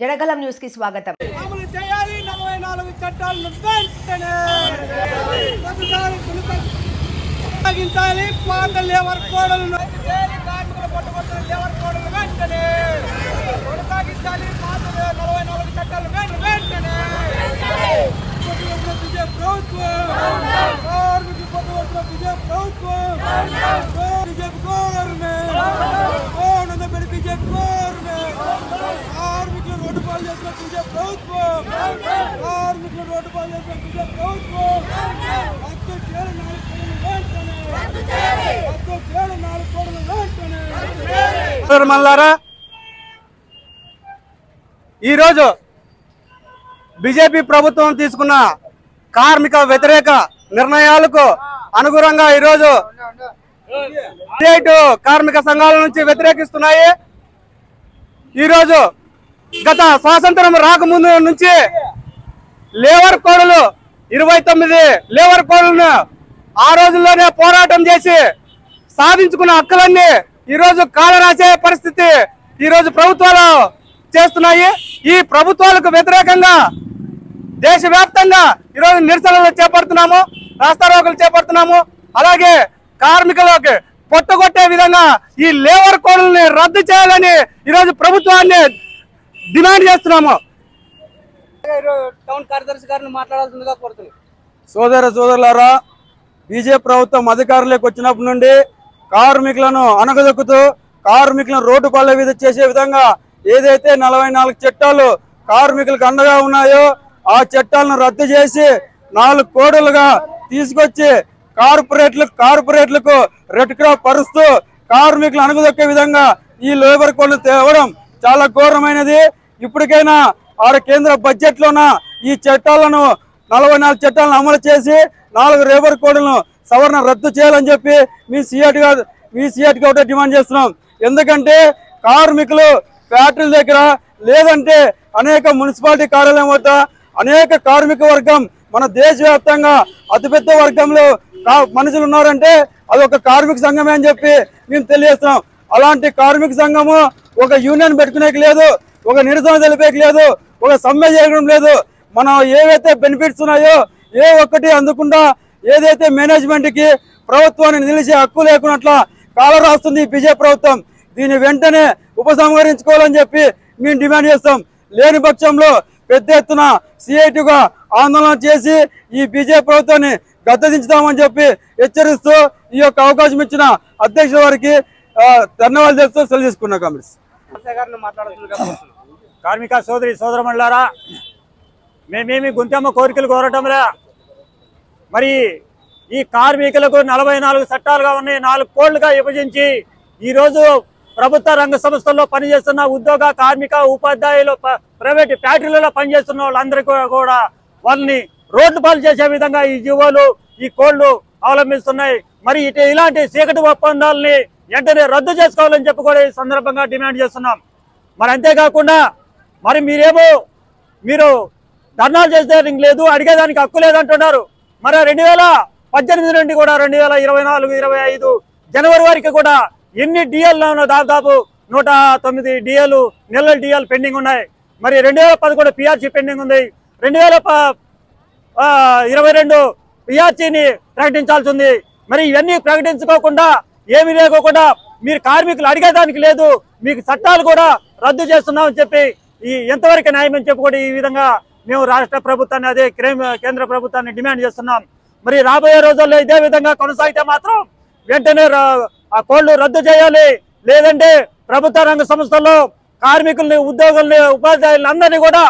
Janagalam news కి స్వాగతం. అమలు చేయాలి 44 చట్టాలను వెంటనే కొనసాగించాలి. పాత లేబర్ కోడ్లను కార్మికుల పట్టుబడుతున్న లేబర్ కోడ్లను వెంటనే కొనసాగించాలి. పాత 44 చట్టాలను వెంటనే ప్రభుత్వం కార్మికుల పట్టుబడుతున్న బీజేపీ ప్రభుత్వం బీజేపీ గవర్నమెంట్ బీజేపీ గవర్నమెంట్ కార్మికుల రోడ్డు పాలు చేసిన బీజేపీ ప్రభుత్వం కార్మికుల రోడ్డు పాలు చేసిన బీజేపీ ప్రభుత్వం రద్దు చేయాలి 4 కోడ్లు వెంటనే మల్లారా ఈరోజు బీజేపీ ప్రభుత్వం తీసుకున్న కార్మిక వ్యతిరేక నిర్ణయాలకు అనుగుణంగా ఈరోజు కార్మిక సంఘాల నుంచి వ్యతిరేకిస్తున్నాయి. ఈరోజు గత స్వాతంత్రం రాకముందు నుంచి లేబర్ కోడ్లు 29 లేబర్ కోడ్లను ఆ రోజుల్లోనే పోరాటం చేసి సాధించుకున్న హక్కులన్నీ ఈరోజు కాలరాసే పరిస్థితి ఈరోజు ప్రభుత్వాలు చేస్తున్నాయి. ఈ ప్రభుత్వాలకు వ్యతిరేకంగా దేశవ్యాప్తంగా ఈరోజు నిరసనలు చేపడుతున్నాము, రాస్తారోకలు చేపడుతున్నాము. అలాగే కార్మికులకు పొట్టగొట్టే విధంగా ఈ లేబర్ కోడ్లని రద్దు చేయాలని ఈరోజు ప్రభుత్వాన్ని డిమాండ్ చేస్తున్నాము. టౌన్ కార్యదర్శి గారిని మాట్లాడాల్సిందిగా కోరుతున్నాం. సోదరులారా, బీజేపీ ప్రభుత్వం అధికారంలోకి వచ్చినప్పటి నుండి కార్మికులను అణగదొక్కుతూ కార్మికులను రోడ్డు పాల మీద చేసే విధంగా ఏదైతే 44 చట్టాలు కార్మికులకు అండగా ఉన్నాయో ఆ చట్టాలను రద్దు చేసి 4 కోడ్లుగా తీసుకొచ్చి కార్పొరేట్లకు రెడ్ క్రాప్ పరుస్తూ కార్మికులు అణగదొక్కే విధంగా ఈ లేబర్ కోడ్లు తేవడం చాలా ఘోరమైనది. ఇప్పటికైనా కేంద్ర బడ్జెట్ లోన ఈ చట్టాలను 44 చట్టాలను అమలు చేసి 4 లేబర్ కోడ్లను సవరణ రద్దు చేయాలని చెప్పి మీ సిఐటిగా ఒకటే డిమాండ్ చేస్తున్నాం. ఎందుకంటే కార్మికులు ఫ్యాక్టరీల దగ్గర లేదంటే అనేక మున్సిపాలిటీ కార్యాలయం వద్ద అనేక కార్మిక వర్గం మన దేశవ్యాప్తంగా అతిపెద్ద వర్గంలో మనుషులు ఉన్నారంటే అది ఒక కార్మిక సంఘమే అని చెప్పి మేము తెలియజేస్తున్నాం. అలాంటి కార్మిక సంఘము ఒక యూనియన్ పెట్టుకునేకి లేదు, ఒక నిరసన తెలిపేకి లేదు, ఒక సమ్మె చేయడం లేదు. మనం ఏవైతే బెనిఫిట్స్ ఉన్నాయో ఏ ఒక్కటి అందకుండా ఏదైతే మేనేజ్మెంట్ కి ప్రభుత్వాన్ని నిలిచే హక్కు లేకున్నట్ల కాలం రాస్తుంది బీజేపీ ప్రభుత్వం. దీన్ని వెంటనే ఉపసంహరించుకోవాలని చెప్పి మేము డిమాండ్ చేస్తాం. లేని పక్షంలో పెద్ద ఎత్తున సిఐటిగా ఆందోళన చేసి ఈ బీజేపీ ప్రభుత్వాన్ని గద్దెదించుతామని చెప్పి హెచ్చరిస్తూ ఈ యొక్క అవకాశం ఇచ్చిన అధ్యక్షుల వారికి ధన్యవాదాలు తెలుస్తూ సెలవు తీసుకున్నా. కాంగ్రెస్ కార్మిక సోదరమణులారా, మేమేమి గుంతమ్మ కోరికలు కోరటంలే. మరి ఈ కార్మికులకు 44 చట్టాలుగా ఉన్నాయి, 4 కోడ్లుగా విభజించి ఈరోజు ప్రభుత్వ రంగ సంస్థల్లో పనిచేస్తున్న ఉద్యోగ కార్మిక ఉపాధ్యాయులు ప్రైవేట్ ఫ్యాక్టరీలలో పనిచేస్తున్న వాళ్ళందరికీ కూడా వాళ్ళని రోడ్డు పాలు చేసే విధంగా ఈ జీవోలు ఈ కోడ్లు అవలంబిస్తున్నాయి. మరి ఇలాంటి చీకటి ఒప్పందాలని వెంటనే రద్దు చేసుకోవాలని చెప్పి కూడా ఈ సందర్భంగా డిమాండ్ చేస్తున్నాం. మరి అంతేకాకుండా మరి మీరు ధర్నాలు చేసేదానికి లేదు, అడిగేదానికి హక్కు లేదంటున్నారు. మరి 2018 నుండి కూడా 2024-25 జనవరి వరకు కూడా ఎన్ని డిఎల్ దాదాపు 109 డిఎలు నెలల డిఎల్ పెండింగ్ ఉన్నాయి. మరి 2011 పిఆర్సీ పెండింగ్ ఉంది, 2022 పిఆర్సీని ప్రకటించాల్సి ఉంది. మరి ఇవన్నీ ప్రకటించుకోకుండా ఏమీ లేకోకుండా మీరు కార్మికులు అడిగేదానికి లేదు, మీకు చట్టాలు కూడా రద్దు చేస్తున్నామని చెప్పి ఈ ఎంతవరకు న్యాయం అని చెప్పి కూడా ఈ విధంగా మేము రాష్ట్ర ప్రభుత్వాన్ని అదే కేంద్ర ప్రభుత్వాన్ని డిమాండ్ చేస్తున్నాం. మరి రాబోయే రోజుల్లో ఇదే విధంగా కొనసాగితే మాత్రం వెంటనే ఆ కోడ్లు రద్దు చేయాలి. లేదంటే ప్రభుత్వ రంగ సంస్థల్లో కార్మికుల్ని ఉద్యోగుల్ని ఉపాధ్యాయుల్ని అందరినీ కూడా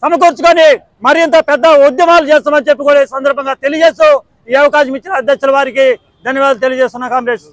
సమకూర్చుకొని మరింత పెద్ద ఉద్యమాలు చేస్తామని చెప్పి కూడా ఈ సందర్భంగా తెలియజేస్తూ ఈ అవకాశం ఇచ్చిన అధ్యక్షుల వారికి ధన్యవాదాలు తెలియజేస్తున్నా. కాంగ్రెస్